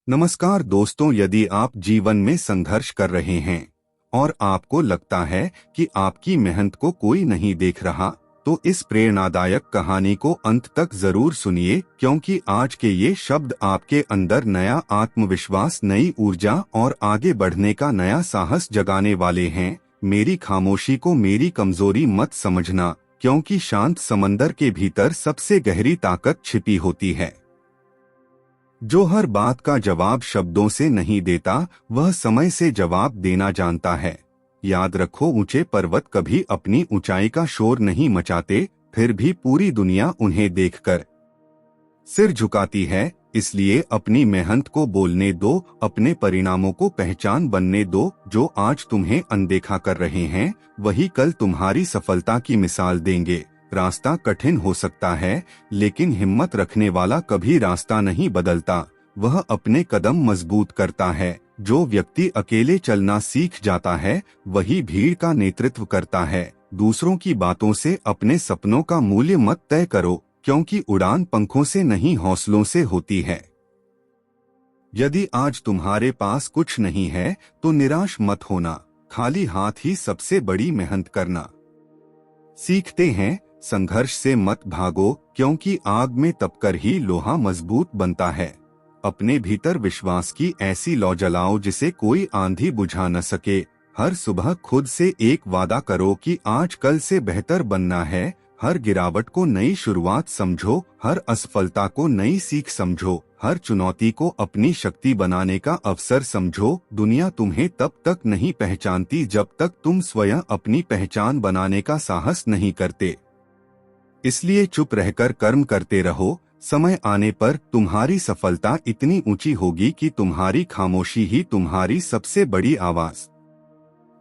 नमस्कार दोस्तों, यदि आप जीवन में संघर्ष कर रहे हैं और आपको लगता है कि आपकी मेहनत को कोई नहीं देख रहा, तो इस प्रेरणादायक कहानी को अंत तक जरूर सुनिए, क्योंकि आज के ये शब्द आपके अंदर नया आत्मविश्वास, नई ऊर्जा और आगे बढ़ने का नया साहस जगाने वाले हैं। मेरी खामोशी को मेरी कमजोरी मत समझना, क्योंकि शांत समंदर के भीतर सबसे गहरी ताकत छिपी होती है। जो हर बात का जवाब शब्दों से नहीं देता, वह समय से जवाब देना जानता है। याद रखो, ऊंचे पर्वत कभी अपनी ऊंचाई का शोर नहीं मचाते, फिर भी पूरी दुनिया उन्हें देखकर सिर झुकाती है। इसलिए अपनी मेहनत को बोलने दो, अपने परिणामों को पहचान बनने दो। जो आज तुम्हें अनदेखा कर रहे हैं, वही कल तुम्हारी सफलता की मिसाल देंगे। रास्ता कठिन हो सकता है, लेकिन हिम्मत रखने वाला कभी रास्ता नहीं बदलता, वह अपने कदम मजबूत करता है। जो व्यक्ति अकेले चलना सीख जाता है, वही भीड़ का नेतृत्व करता है। दूसरों की बातों से अपने सपनों का मूल्य मत तय करो, क्योंकि उड़ान पंखों से नहीं, हौसलों से होती है। यदि आज तुम्हारे पास कुछ नहीं है, तो निराश मत होना। खाली हाथ ही सबसे बड़ी मेहनत करना सीखते हैं। संघर्ष से मत भागो, क्योंकि आग में तपकर ही लोहा मजबूत बनता है। अपने भीतर विश्वास की ऐसी लौ जलाओ जिसे कोई आंधी बुझा न सके। हर सुबह खुद से एक वादा करो कि आज कल से बेहतर बनना है। हर गिरावट को नई शुरुआत समझो, हर असफलता को नई सीख समझो, हर चुनौती को अपनी शक्ति बनाने का अवसर समझो। दुनिया तुम्हें तब तक नहीं पहचानती जब तक तुम स्वयं अपनी पहचान बनाने का साहस नहीं करते। इसलिए चुप रहकर कर्म करते रहो। समय आने पर तुम्हारी सफलता इतनी ऊंची होगी कि तुम्हारी खामोशी ही तुम्हारी सबसे बड़ी आवाज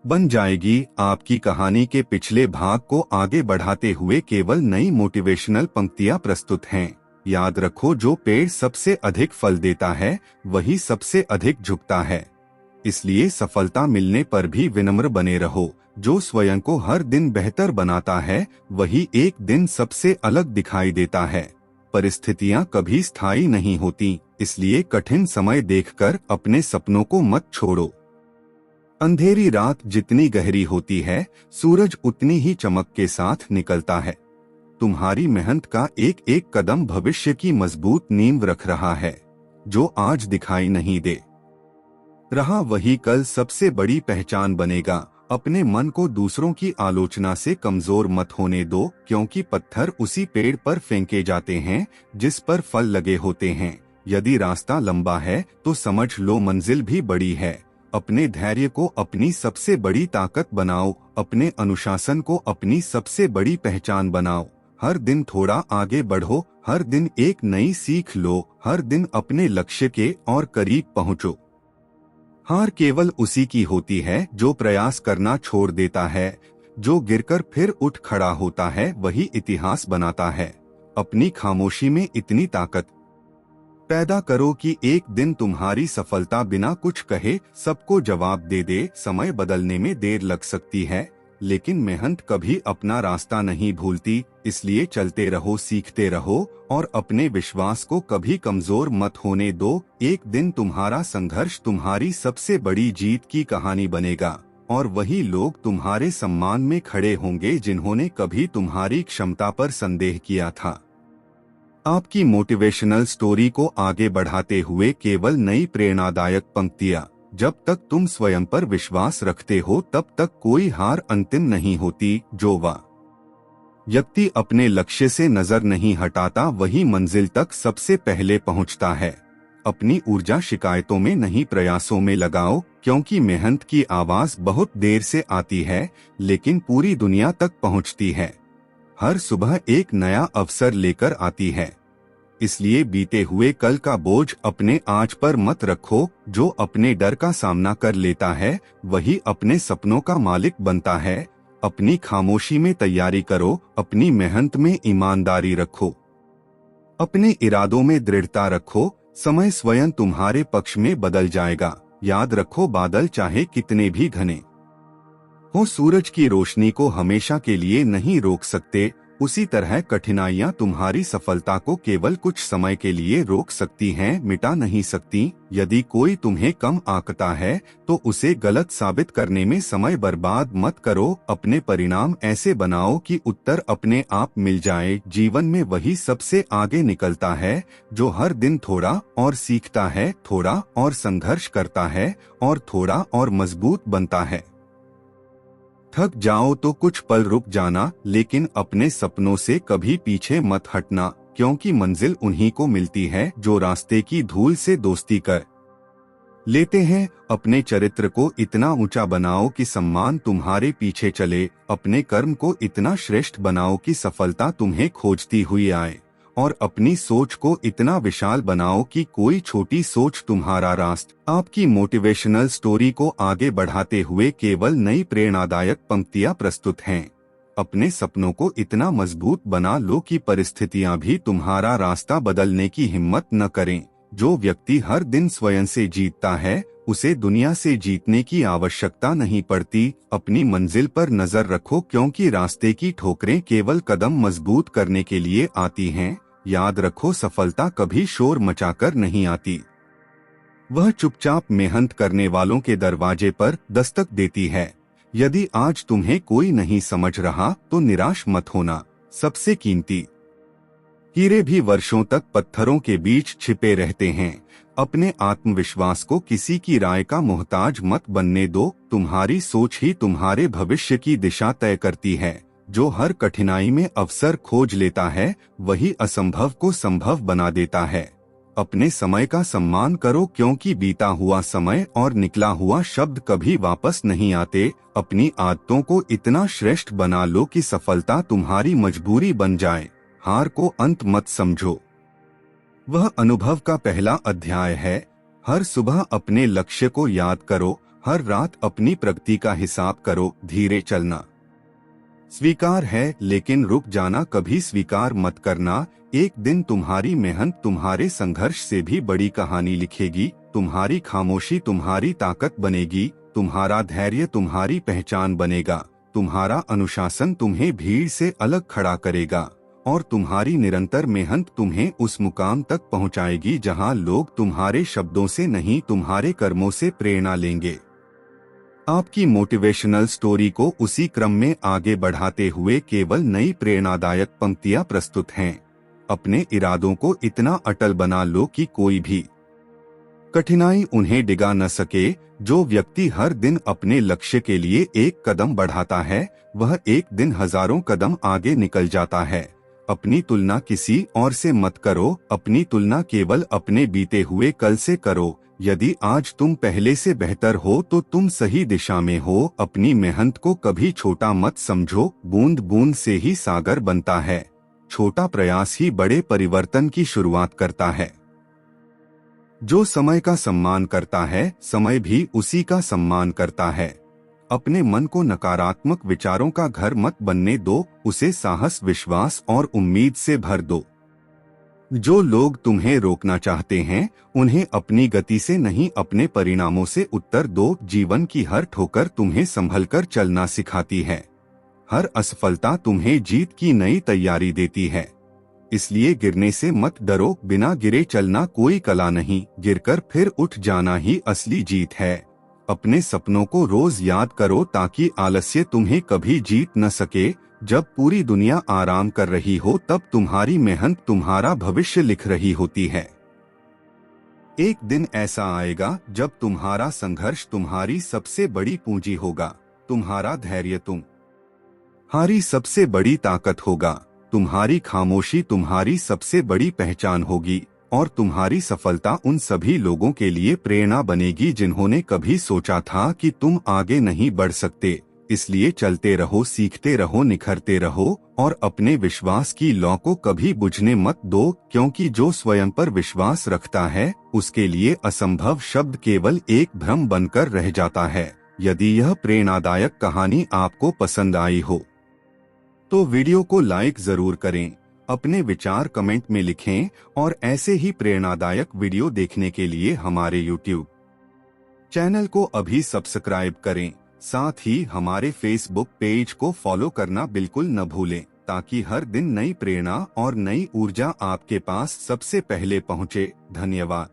बन जाएगी। आपकी कहानी के पिछले भाग को आगे बढ़ाते हुए केवल नई मोटिवेशनल पंक्तियां प्रस्तुत हैं। याद रखो, जो पेड़ सबसे अधिक फल देता है, वही सबसे अधिक झुकता है। इसलिए सफलता मिलने पर भी विनम्र बने रहो। जो स्वयं को हर दिन बेहतर बनाता है, वही एक दिन सबसे अलग दिखाई देता है। परिस्थितियां कभी स्थायी नहीं होती, इसलिए कठिन समय देखकर अपने सपनों को मत छोड़ो। अंधेरी रात जितनी गहरी होती है, सूरज उतनी ही चमक के साथ निकलता है। तुम्हारी मेहनत का एक एक कदम भविष्य की मजबूत नींव रख रहा है। जो आज दिखाई नहीं दे रहा, वही कल सबसे बड़ी पहचान बनेगा। अपने मन को दूसरों की आलोचना से कमजोर मत होने दो, क्योंकि पत्थर उसी पेड़ पर फेंके जाते हैं जिस पर फल लगे होते हैं। यदि रास्ता लंबा है, तो समझ लो मंजिल भी बड़ी है। अपने धैर्य को अपनी सबसे बड़ी ताकत बनाओ, अपने अनुशासन को अपनी सबसे बड़ी पहचान बनाओ। हर दिन थोड़ा आगे बढ़ो, हर दिन एक नई सीख लो, हर दिन अपने लक्ष्य के और करीब पहुंचो। हार केवल उसी की होती है जो प्रयास करना छोड़ देता है। जो गिरकर फिर उठ खड़ा होता है, वही इतिहास बनाता है। अपनी खामोशी में इतनी ताकत पैदा करो कि एक दिन तुम्हारी सफलता बिना कुछ कहे सबको जवाब दे दे। समय बदलने में देर लग सकती है, लेकिन मेहनत कभी अपना रास्ता नहीं भूलती। इसलिए चलते रहो, सीखते रहो और अपने विश्वास को कभी कमजोर मत होने दो। एक दिन तुम्हारा संघर्ष तुम्हारी सबसे बड़ी जीत की कहानी बनेगा, और वही लोग तुम्हारे सम्मान में खड़े होंगे जिन्होंने कभी तुम्हारी क्षमता पर संदेह किया था। आपकी मोटिवेशनल स्टोरी को आगे बढ़ाते हुए केवल नई प्रेरणादायक पंक्तियां। जब तक तुम स्वयं पर विश्वास रखते हो, तब तक कोई हार अंतिम नहीं होती। जो व्यक्ति अपने लक्ष्य से नजर नहीं हटाता, वही मंजिल तक सबसे पहले पहुंचता है। अपनी ऊर्जा शिकायतों में नहीं, प्रयासों में लगाओ, क्योंकि मेहनत की आवाज बहुत देर से आती है, लेकिन पूरी दुनिया तक पहुंचती है। हर सुबह एक नया अवसर लेकर आती है। इसलिए बीते हुए कल का बोझ अपने आज पर मत रखो। जो अपने डर का सामना कर लेता है, वही अपने सपनों का मालिक बनता है। अपनी खामोशी में तैयारी करो, अपनी मेहनत में ईमानदारी रखो, अपने इरादों में दृढ़ता रखो। समय स्वयं तुम्हारे पक्ष में बदल जाएगा। याद रखो, बादल चाहे कितने भी घने हो, सूरज की रोशनी को हमेशा के लिए नहीं रोक सकते। उसी तरह कठिनाइयाँ तुम्हारी सफलता को केवल कुछ समय के लिए रोक सकती हैं, मिटा नहीं सकती। यदि कोई तुम्हें कम आंकता है तो उसे गलत साबित करने में समय बर्बाद मत करो। अपने परिणाम ऐसे बनाओ कि उत्तर अपने आप मिल जाए। जीवन में वही सबसे आगे निकलता है जो हर दिन थोड़ा और सीखता है, थोड़ा और संघर्ष करता है और थोड़ा और मजबूत बनता है। थक जाओ तो कुछ पल रुक जाना, लेकिन अपने सपनों से कभी पीछे मत हटना, क्योंकि मंजिल उन्हीं को मिलती है जो रास्ते की धूल से दोस्ती कर लेते हैं। अपने चरित्र को इतना ऊंचा बनाओ कि सम्मान तुम्हारे पीछे चले। अपने कर्म को इतना श्रेष्ठ बनाओ कि सफलता तुम्हें खोजती हुई आए। और अपनी सोच को इतना विशाल बनाओ कि कोई छोटी सोच तुम्हारा रास्ता। आपकी मोटिवेशनल स्टोरी को आगे बढ़ाते हुए केवल नई प्रेरणादायक पंक्तियां प्रस्तुत हैं। अपने सपनों को इतना मजबूत बना लो कि परिस्थितियां भी तुम्हारा रास्ता बदलने की हिम्मत न करें। जो व्यक्ति हर दिन स्वयं से जीतता है उसे दुनिया से जीतने की आवश्यकता नहीं पड़ती। अपनी मंजिल पर नजर रखो, क्योंकि रास्ते की ठोकरें केवल कदम मजबूत करने के लिए आती हैं। याद रखो, सफलता कभी शोर मचाकर नहीं आती, वह चुपचाप मेहनत करने वालों के दरवाजे पर दस्तक देती है। यदि आज तुम्हें कोई नहीं समझ रहा तो निराश मत होना। सबसे कीमती हीरे भी वर्षों तक पत्थरों के बीच छिपे रहते हैं। अपने आत्मविश्वास को किसी की राय का मोहताज मत बनने दो। तुम्हारी सोच ही तुम्हारे भविष्य की दिशा तय करती है। जो हर कठिनाई में अवसर खोज लेता है वही असंभव को संभव बना देता है। अपने समय का सम्मान करो, क्योंकि बीता हुआ समय और निकला हुआ शब्द कभी वापस नहीं आते। अपनी आदतों को इतना श्रेष्ठ बना लो कि सफलता तुम्हारी मजबूरी बन जाए। हार को अंत मत समझो, वह अनुभव का पहला अध्याय है। हर सुबह अपने लक्ष्य को याद करो, हर रात अपनी प्रगति का हिसाब करो। धीरे चलना स्वीकार है, लेकिन रुक जाना कभी स्वीकार मत करना। एक दिन तुम्हारी मेहनत तुम्हारे संघर्ष से भी बड़ी कहानी लिखेगी। तुम्हारी खामोशी तुम्हारी ताकत बनेगी, तुम्हारा धैर्य तुम्हारी पहचान बनेगा, तुम्हारा अनुशासन तुम्हें भीड़ से अलग खड़ा करेगा और तुम्हारी निरंतर मेहनत तुम्हें उस मुकाम तक पहुंचाएगी जहां लोग तुम्हारे शब्दों से नहीं तुम्हारे कर्मों से प्रेरणा लेंगे। आपकी मोटिवेशनल स्टोरी को उसी क्रम में आगे बढ़ाते हुए केवल नई प्रेरणादायक पंक्तियां प्रस्तुत हैं। अपने इरादों को इतना अटल बना लो कि कोई भी कठिनाई उन्हें डिगा न सके। जो व्यक्ति हर दिन अपने लक्ष्य के लिए एक कदम बढ़ाता है वह एक दिन हजारों कदम आगे निकल जाता है। अपनी तुलना किसी और से मत करो, अपनी तुलना केवल अपने बीते हुए कल से करो। यदि आज तुम पहले से बेहतर हो तो तुम सही दिशा में हो। अपनी मेहनत को कभी छोटा मत समझो, बूंद बूंद से ही सागर बनता है। छोटा प्रयास ही बड़े परिवर्तन की शुरुआत करता है। जो समय का सम्मान करता है समय भी उसी का सम्मान करता है। अपने मन को नकारात्मक विचारों का घर मत बनने दो, उसे साहस, विश्वास और उम्मीद से भर दो। जो लोग तुम्हें रोकना चाहते हैं उन्हें अपनी गति से नहीं अपने परिणामों से उत्तर दो। जीवन की हर ठोकर तुम्हें संभलकर चलना सिखाती है। हर असफलता तुम्हें जीत की नई तैयारी देती है। इसलिए गिरने से मत डरो, बिना गिरे चलना कोई कला नहीं, गिरकर फिर उठ जाना ही असली जीत है। अपने सपनों को रोज याद करो ताकि आलस्य तुम्हें कभी जीत न सके। जब पूरी दुनिया आराम कर रही हो तब तुम्हारी मेहनत तुम्हारा भविष्य लिख रही होती है। एक दिन ऐसा आएगा जब तुम्हारा संघर्ष तुम्हारी सबसे बड़ी पूंजी होगा, तुम्हारा धैर्य तुम्हारी सबसे बड़ी ताकत होगा, तुम्हारी खामोशी तुम्हारी सबसे बड़ी पहचान होगी और तुम्हारी सफलता उन सभी लोगों के लिए प्रेरणा बनेगी जिन्होंने कभी सोचा था कि तुम आगे नहीं बढ़ सकते। इसलिए चलते रहो, सीखते रहो, निखरते रहो और अपने विश्वास की लौ को कभी बुझने मत दो, क्योंकि जो स्वयं पर विश्वास रखता है उसके लिए असंभव शब्द केवल एक भ्रम बनकर रह जाता है। यदि यह प्रेरणादायक कहानी आपको पसंद आई हो तो वीडियो को लाइक जरूर करें, अपने विचार कमेंट में लिखें और ऐसे ही प्रेरणादायक वीडियो देखने के लिए हमारे YouTube चैनल को अभी सब्सक्राइब करें। साथ ही हमारे फेसबुक पेज को फॉलो करना बिल्कुल न भूलें ताकि हर दिन नई प्रेरणा और नई ऊर्जा आपके पास सबसे पहले पहुंचे। धन्यवाद।